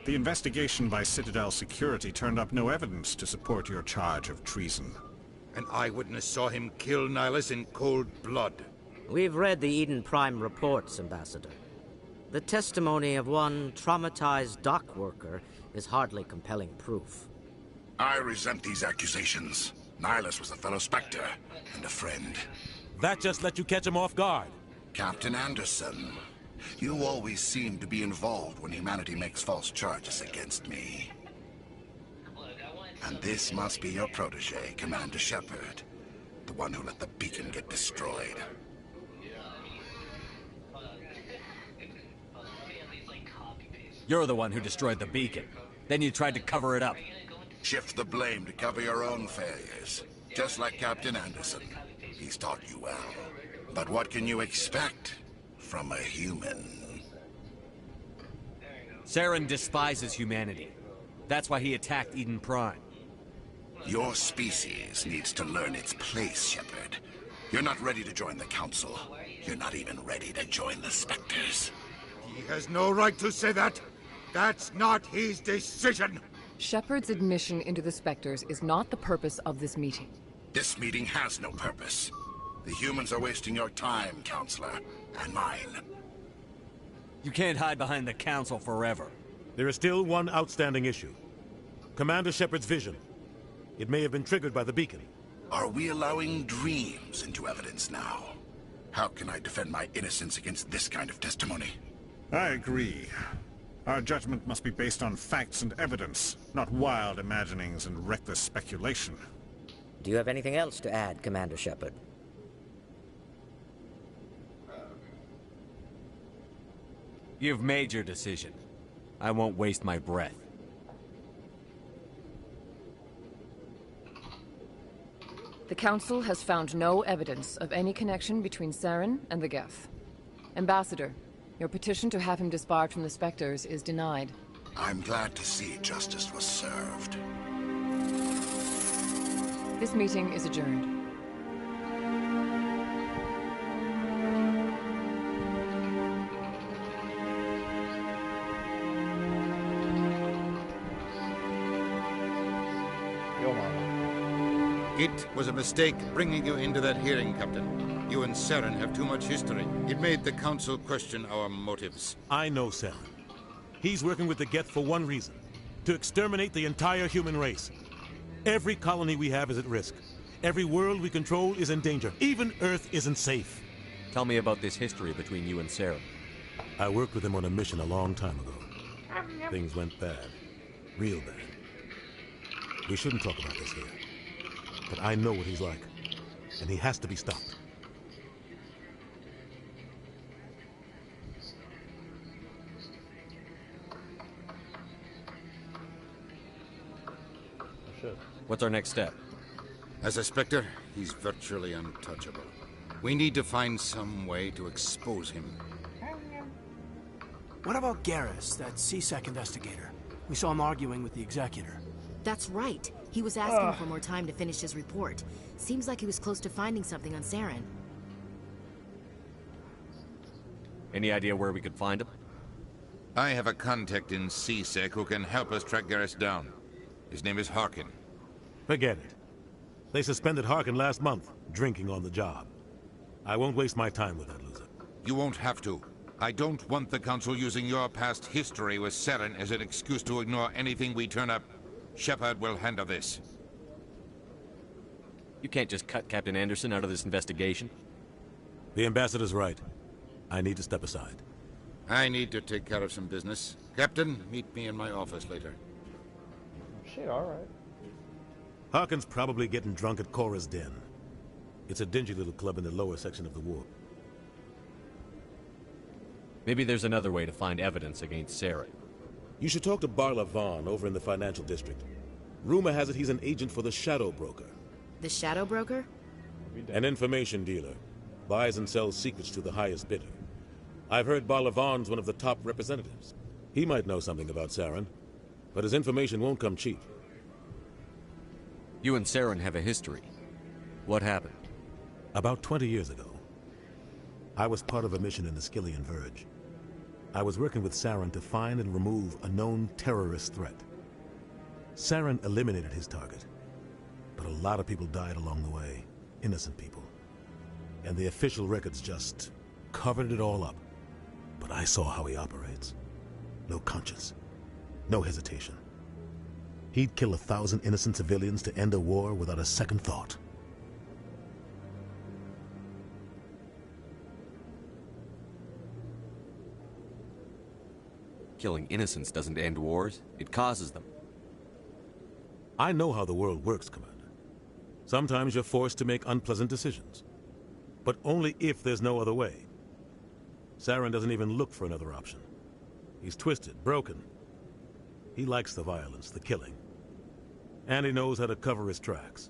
The investigation by Citadel Security turned up no evidence to support your charge of treason. An eyewitness saw him kill Nihilus in cold blood. We've read the Eden Prime reports, Ambassador. The testimony of one traumatized dock worker is hardly compelling proof. I resent these accusations. Nihilus was a fellow Spectre and a friend. That just let you catch him off guard. Captain Anderson, you always seem to be involved when humanity makes false charges against me. And this must be your protege, Commander Shepard, the one who let the beacon get destroyed. You're the one who destroyed the beacon. Then you tried to cover it up. Shift the blame to cover your own failures, just like Captain Anderson. He's taught you well. But what can you expect from a human? Saren despises humanity. That's why he attacked Eden Prime. Your species needs to learn its place, Shepard. You're not ready to join the Council. You're not even ready to join the Spectres. He has no right to say that. That's not his decision. Shepard's admission into the Spectres is not the purpose of this meeting. This meeting has no purpose. The humans are wasting your time, Counselor, and mine. You can't hide behind the Council forever. There is still one outstanding issue. Commander Shepard's vision. It may have been triggered by the beacon. Are we allowing dreams into evidence now? How can I defend my innocence against this kind of testimony? I agree. Our judgment must be based on facts and evidence, not wild imaginings and reckless speculation. Do you have anything else to add, Commander Shepard? You've made your decision. I won't waste my breath. The Council has found no evidence of any connection between Saren and the Geth. Ambassador, your petition to have him disbarred from the Spectres is denied. I'm glad to see justice was served. This meeting is adjourned. It was a mistake bringing you into that hearing, Captain. You and Saren have too much history. It made the Council question our motives. I know Saren. He's working with the Geth for one reason. To exterminate the entire human race. Every colony we have is at risk. Every world we control is in danger. Even Earth isn't safe. Tell me about this history between you and Saren. I worked with him on a mission a long time ago. Things went bad. Real bad. We shouldn't talk about this here. But I know what he's like. And he has to be stopped. shit. What's our next step? As a Spectre, he's virtually untouchable. We need to find some way to expose him. What about Garrus, that CSEC investigator? We saw him arguing with the Executor. That's right. He was asking for more time to finish his report. Seems like he was close to finding something on Saren. Any idea where we could find him? I have a contact in CSEC who can help us track Garrus down. His name is Harkin. Forget it. They suspended Harkin last month, drinking on the job. I won't waste my time with that loser. You won't have to. I don't want the Council using your past history with Saren as an excuse to ignore anything we turn up. Shepard will handle this. You can't just cut Captain Anderson out of this investigation. The Ambassador's right. I need to step aside. I need to take care of some business. Captain, meet me in my office later. Shit, alright. Harkin's probably getting drunk at Cora's Den. It's a dingy little club in the lower section of the wharf. Maybe there's another way to find evidence against Saren. You should talk to Barla Vaughn over in the financial district. Rumor has it he's an agent for the Shadow Broker. The Shadow Broker? An information dealer. Buys and sells secrets to the highest bidder. I've heard Barla Vaughn's one of the top representatives. He might know something about Saren, but his information won't come cheap. You and Saren have a history. What happened? About 20 years ago, I was part of a mission in the Skillian Verge. I was working with Saren to find and remove a known terrorist threat. Saren eliminated his target, but a lot of people died along the way, innocent people. And the official records just covered it all up. But I saw how he operates. No conscience, no hesitation. He'd kill 1,000 innocent civilians to end a war without a second thought. Killing innocents doesn't end wars, it causes them. I know how the world works, Commander. Sometimes you're forced to make unpleasant decisions. But only if there's no other way. Saren doesn't even look for another option. He's twisted, broken. He likes the violence, the killing. And he knows how to cover his tracks.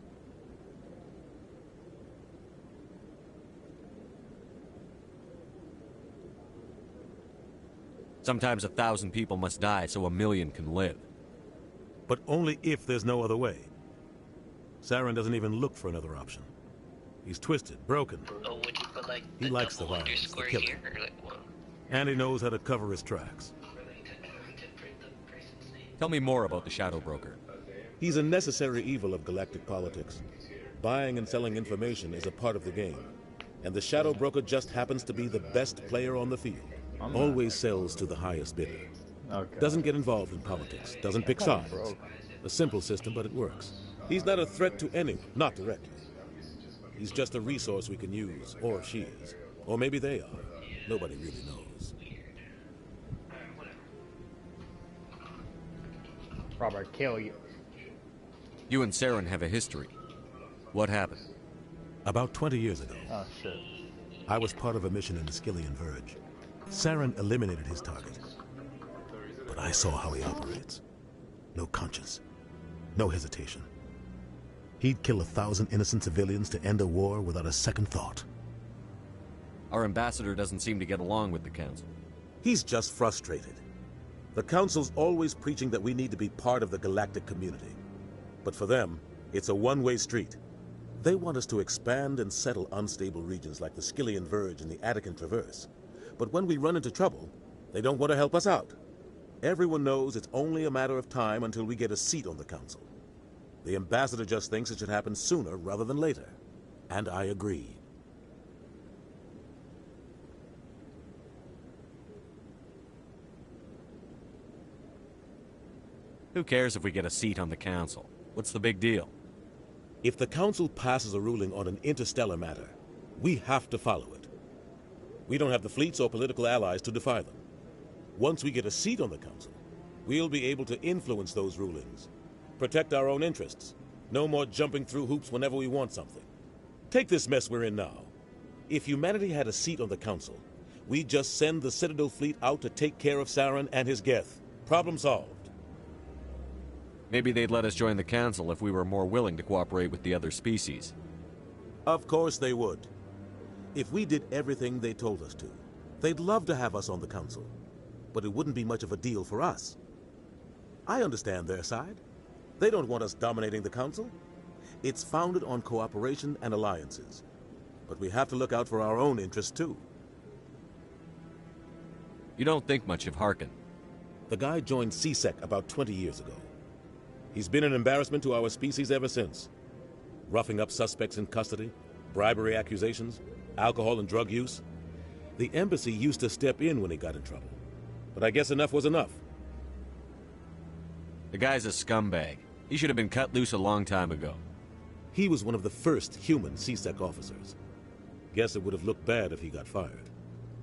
Sometimes 1,000 people must die so 1,000,000 can live. But only if there's no other way. Saren doesn't even look for another option. He's twisted, broken. Oh, would you put like he likes the violence, the killing. Here, or like what? And he knows how to cover his tracks. Tell me more about the Shadow Broker. He's a necessary evil of galactic politics. Buying and selling information is a part of the game. And the Shadow Broker just happens to be the best player on the field. Always sells to the highest bidder. Okay. Doesn't get involved in politics. Doesn't pick sides. A simple system, but it works. He's not a threat to anyone, not directly. He's just a resource we can use, or she is. Or maybe they are. Nobody really knows. Robert, kill you. You and Saren have a history. What happened? About 20 years ago. Oh, shit. I was part of a mission in the Skillian Verge. Saren eliminated his target. But I saw how he operates. No conscience. No hesitation. He'd kill 1,000 innocent civilians to end a war without a second thought. Our ambassador doesn't seem to get along with the Council. He's just frustrated. The Council's always preaching that we need to be part of the galactic community. But for them, it's a one-way street. They want us to expand and settle unstable regions like the Skillian Verge and the Attican Traverse. But when we run into trouble, they don't want to help us out. Everyone knows it's only a matter of time until we get a seat on the Council. The ambassador just thinks it should happen sooner rather than later. And I agree. Who cares if we get a seat on the Council? What's the big deal? If the Council passes a ruling on an interstellar matter, we have to follow it. We don't have the fleets or political allies to defy them. Once we get a seat on the Council, we'll be able to influence those rulings. Protect our own interests. No more jumping through hoops whenever we want something. Take this mess we're in now. If humanity had a seat on the Council, we'd just send the Citadel fleet out to take care of Saren and his Geth. Problem solved. Maybe they'd let us join the Council if we were more willing to cooperate with the other species. Of course they would. If we did everything they told us to, they'd love to have us on the Council. But it wouldn't be much of a deal for us. I understand their side. They don't want us dominating the Council. It's founded on cooperation and alliances. But we have to look out for our own interests, too. You don't think much of Harkin. The guy joined CSEC about 20 years ago. He's been an embarrassment to our species ever since. Roughing up suspects in custody, bribery accusations, alcohol and drug use. The embassy used to step in when he got in trouble. But I guess enough was enough. The guy's a scumbag. He should have been cut loose a long time ago. He was one of the first human CSEC officers. Guess it would have looked bad if he got fired.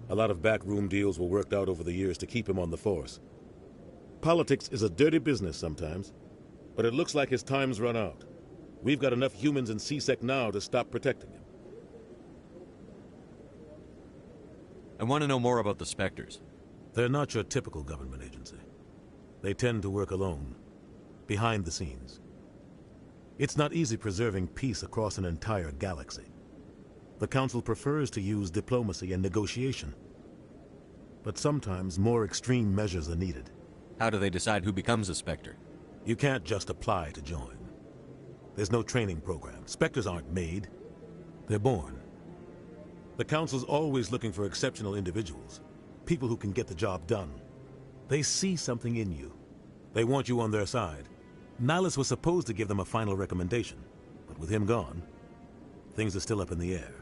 A lot of backroom deals were worked out over the years to keep him on the force. Politics is a dirty business sometimes, but it looks like his time's run out. We've got enough humans in CSEC now to stop protecting him. I want to know more about the Spectres. They're not your typical government agency. They tend to work alone, behind the scenes. It's not easy preserving peace across an entire galaxy. The Council prefers to use diplomacy and negotiation. But sometimes more extreme measures are needed. How do they decide who becomes a Spectre? You can't just apply to join. There's no training program. Spectres aren't made. They're born. The Council's always looking for exceptional individuals. People who can get the job done. They see something in you. They want you on their side. Nihilus was supposed to give them a final recommendation, but with him gone, things are still up in the air.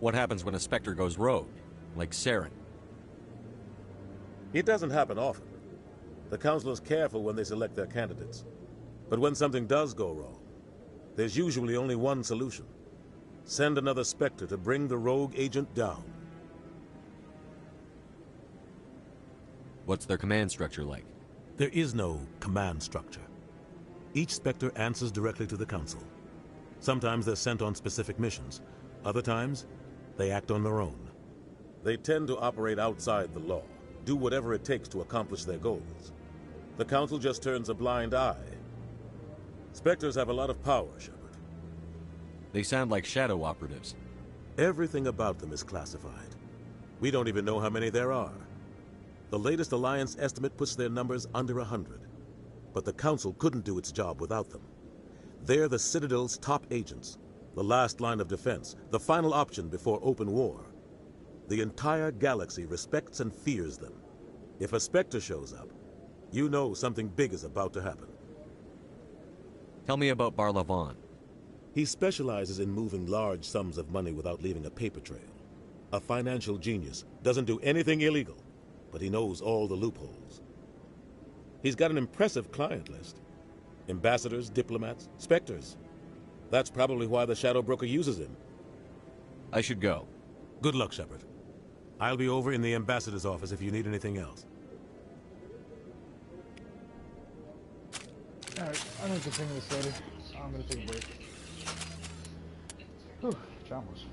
What happens when a Spectre goes rogue, like Saren? It doesn't happen often. The Council is careful when they select their candidates. But when something does go wrong, there's usually only one solution. Send another Spectre to bring the rogue agent down. What's their command structure like? There is no command structure. Each Spectre answers directly to the Council. Sometimes they're sent on specific missions. Other times, they act on their own. They tend to operate outside the law, do whatever it takes to accomplish their goals. The Council just turns a blind eye. Spectres have a lot of power, Shepard. They sound like shadow operatives. Everything about them is classified. We don't even know how many there are. The latest Alliance estimate puts their numbers under 100. But the Council couldn't do its job without them. They're the Citadel's top agents, the last line of defense, the final option before open war. The entire galaxy respects and fears them. If a Spectre shows up, you know something big is about to happen. Tell me about Barlavon. He specializes in moving large sums of money without leaving a paper trail. A financial genius, doesn't do anything illegal, but he knows all the loopholes. He's got an impressive client list. Ambassadors, diplomats, Spectres. That's probably why the Shadow Broker uses him. I should go. Good luck, Shepard. I'll be over in the Ambassador's office if you need anything else. Alright, I'm gonna continue this later. I'm gonna take a break. Whew, John was